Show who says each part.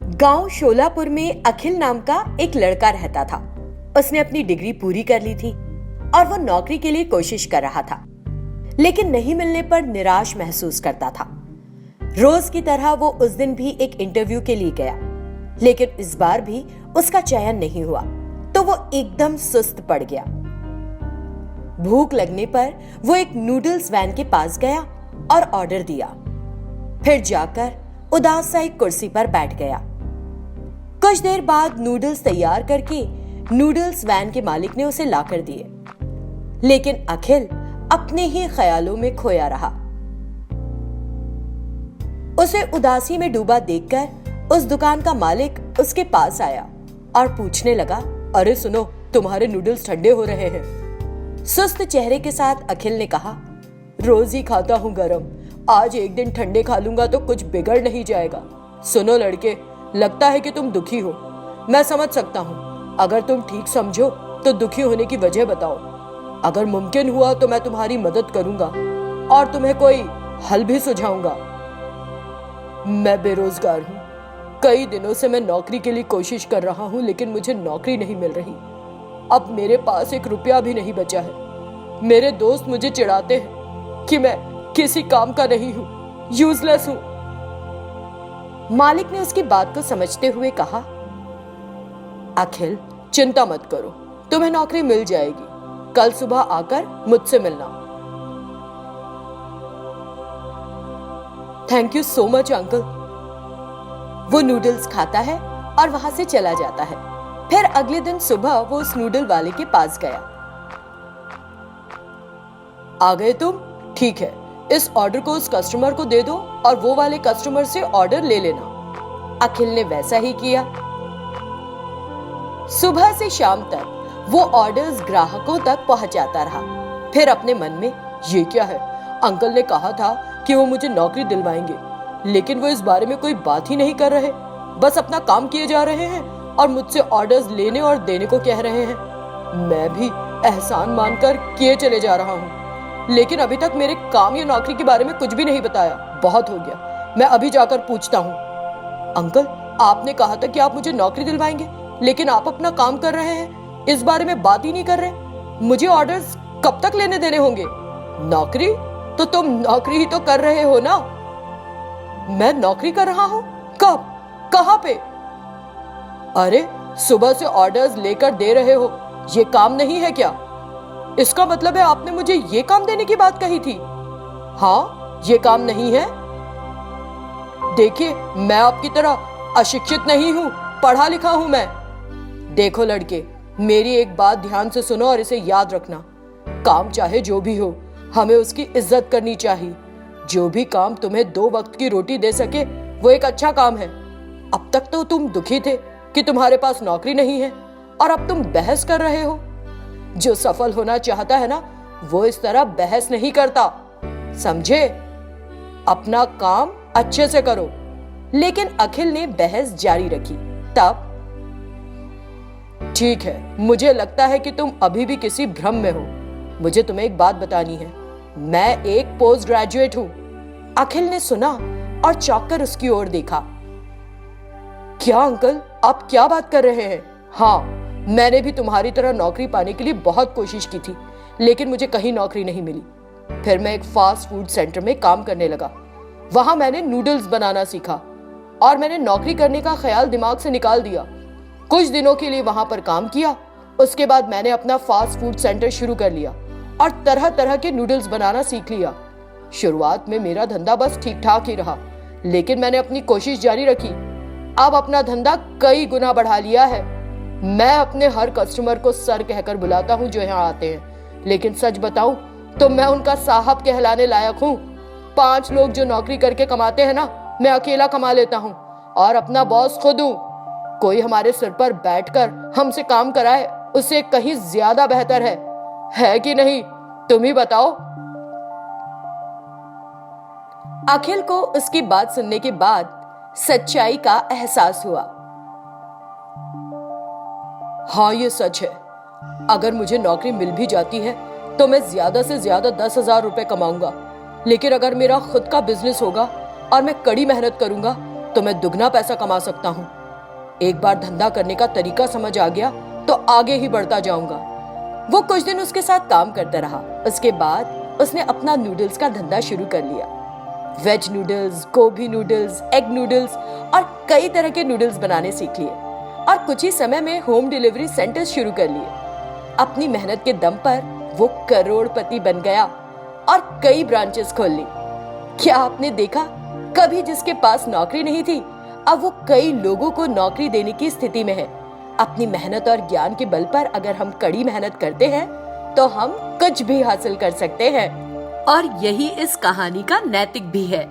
Speaker 1: गांव शोलापुर में अखिल नाम का एक लड़का रहता था। उसने अपनी डिग्री पूरी कर ली थी और वो नौकरी के लिए कोशिश कर रहा था, लेकिन नहीं मिलने पर निराश महसूस करता था। रोज की तरह वो उस दिन भी एक इंटरव्यू के लिए गया, लेकिन इस बार भी उसका चयन नहीं हुआ तो वो एकदम सुस्त पड़ गया। भूख लगने पर वो एक नूडल्स वैन के पास गया और ऑर्डर दिया। फिर जाकर उदास सा एक कुर्सी पर बैठ गया। कुछ देर बाद नूडल्स तैयार करके नूडल्स वैन के मालिक ने उसे लाकर दिए, लेकिन अखिल अपने ही ख्यालों में खोया रहा। उसे उदासी में डूबा देखकर उस दुकान का मालिक उसके पास आया और पूछने लगा, अरे सुनो, तुम्हारे नूडल्स ठंडे हो रहे हैं। सुस्त चेहरे के साथ अखिल ने कहा, रोज ही खाता हूं गरम, आज एक दिन ठंडे खा लूंगा तो कुछ बिगड़ नहीं जाएगा। सुनो लड़के, लगता है कि तुम दुखी हो। मैं समझ सकता हूँ। अगर तुम ठीक समझो तो दुखी होने की वजह बताओ। अगर मुमकिन हुआ तो मैं तुम्हारी मदद करूंगा और तुम्हें कोई हल भी सुझाऊंगा। मैं बेरोजगार हूँ। कई दिनों से मैं नौकरी के लिए कोशिश कर रहा हूँ, लेकिन मुझे नौकरी नहीं मिल रही। अब मेरे पास एक रुपया भी नहीं बचा है। मेरे दोस्त मुझे चिढ़ाते हैं कि मैं किसी काम का नहीं हूँ, यूजलेस हूँ। मालिक ने उसकी बात को समझते हुए कहा, अखिल चिंता मत करो, तुम्हें नौकरी मिल जाएगी। कल सुबह आकर मुझसे मिलना। Thank you so much uncle. वो नूडल्स खाता है और वहां से चला जाता है। फिर अगले दिन सुबह वो उस नूडल वाले के पास गया। आ गए तुम? ठीक है, इस ऑर्डर को उस कस्टमर को दे दो और वो वाले कस्टमर से ऑर्डर ले लेना। अखिल ने वैसा ही किया। सुबह से शाम तक वो ऑर्डर्स ग्राहकों तक पहुंचाता रहा। फिर अपने मन में, ये क्या है, अंकल ने कहा था कि वो मुझे नौकरी दिलवाएंगे, लेकिन वो इस बारे में कोई बात ही नहीं कर रहे। बस अपना काम किए जा रहे हैं और मुझसे ऑर्डर्स लेने और देने को कह रहे हैं। मैं भी एहसान मानकर किए चले जा रहा हूँ, लेकिन अभी तक मेरे काम या नौकरी के बारे में कुछ भी नहीं बताया। बहुत हो गया, मैं अभी जाकर पूछता हूँ। अंकल, आपने कहा था कि आप मुझे नौकरी दिलवाएंगे, लेकिन आप अपना काम कर रहे हैं, इस बारे में बात ही नहीं कर रहे। मुझे ऑर्डर्स कब तक लेने देने होंगे? नौकरी? तो तुम नौकरी ही तो कर रहे हो ना। मैं नौकरी कर रहा हूँ? कब? कहाँ पे? अरे सुबह से ऑर्डर्स लेकर दे रहे हो, ये काम नहीं है क्या? इसका मतलब है आपने मुझे ये काम देने की बात कही थी। हाँ, ये काम नहीं है। देखिए, मैं आपकी तरह अशिक्षित नहीं हूँ, पढ़ा लिखा हूं मैं। देखो लड़के, मेरी एक बात ध्यान से सुनो और इसे याद रखना। काम चाहे जो भी हो, हमें उसकी इज्जत करनी चाहिए। जो भी काम तुम्हें 2 वक्त की रोटी दे सके वो एक अच्छा काम है। अब तक तो तुम दुखी थे कि तुम्हारे पास नौकरी नहीं है, और अब तुम बहस कर रहे हो। जो सफल होना चाहता है ना, वो इस तरह बहस नहीं करता, समझे? अपना काम अच्छे से करो। लेकिन अखिल ने बहस जारी रखी। तब, ठीक है, मुझे लगता है कि तुम अभी भी किसी भ्रम में हो। मुझे तुम्हें एक बात बतानी है। मैं एक पोस्ट ग्रेजुएट हूं। अखिल ने सुना और चौंक कर उसकी ओर देखा। क्या अंकल, आप क्या बात कर रहे हैं? हाँ, मैंने भी तुम्हारी तरह नौकरी पाने के लिए बहुत कोशिश की थी, लेकिन मुझे कहीं नौकरी नहीं मिली। फिर मैं एक फास्ट फूड सेंटर में काम करने लगा। वहां मैंने नूडल्स बनाना सीखा और मैंने नौकरी करने का ख्याल दिमाग से निकाल दिया। कुछ दिनों के लिए वहां पर काम किया। उसके बाद मैंने अपना फास्ट फूड सेंटर शुरू कर लिया और तरह तरह के नूडल्स बनाना सीख लिया। शुरुआत में मेरा धंधा बस ठीक ठाक ही रहा, लेकिन मैंने अपनी कोशिश जारी रखी। अब अपना धंधा कई गुना बढ़ा लिया है। मैं अपने हर कस्टमर को सर कहकर बुलाता हूँ जो यहाँ आते हैं, लेकिन सच बताऊं तो मैं उनका साहब कहलाने लायक हूँ। 5 लोग जो नौकरी करके कमाते हैं ना, मैं अकेला कमा लेता हूँ और अपना बॉस खुद हूँ। कोई हमारे सिर पर बैठकर हमसे काम कराए, उससे कहीं ज्यादा बेहतर है कि नहीं? तुम ही बताओ। अखिल को उसकी बात सुनने के बाद सच्चाई का एहसास हुआ। हाँ, ये सच है। अगर मुझे नौकरी मिल भी जाती है तो मैं ज्यादा से ज्यादा 10,000 रुपए कमाऊंगा, लेकिन अगर मेरा खुद का बिजनेस होगा और मैं कड़ी मेहनत करूंगा तो मैं दुगना पैसा कमा सकता हूँ। एक बार धंधा करने का तरीका समझ आ गया तो आगे ही बढ़ता जाऊंगा। वो कुछ दिन उसके साथ काम करता रहा। उसके बाद उसने अपना नूडल्स का धंधा शुरू कर लिया। वेज नूडल्स, गोभी नूडल्स, एग नूडल्स और कई तरह के नूडल्स बनाने सीख लिए और कुछ ही समय में होम डिलीवरी सेंटर्स शुरू कर लिए। अपनी मेहनत के दम पर वो करोड़पति बन गया और कई ब्रांचेस खोल ली। क्या आपने देखा, कभी जिसके पास नौकरी नहीं थी अब वो कई लोगों को नौकरी देने की स्थिति में है। अपनी मेहनत और ज्ञान के बल पर अगर हम कड़ी मेहनत करते हैं तो हम कुछ भी हासिल कर सकते हैं। और यही इस कहानी का नैतिक भी है।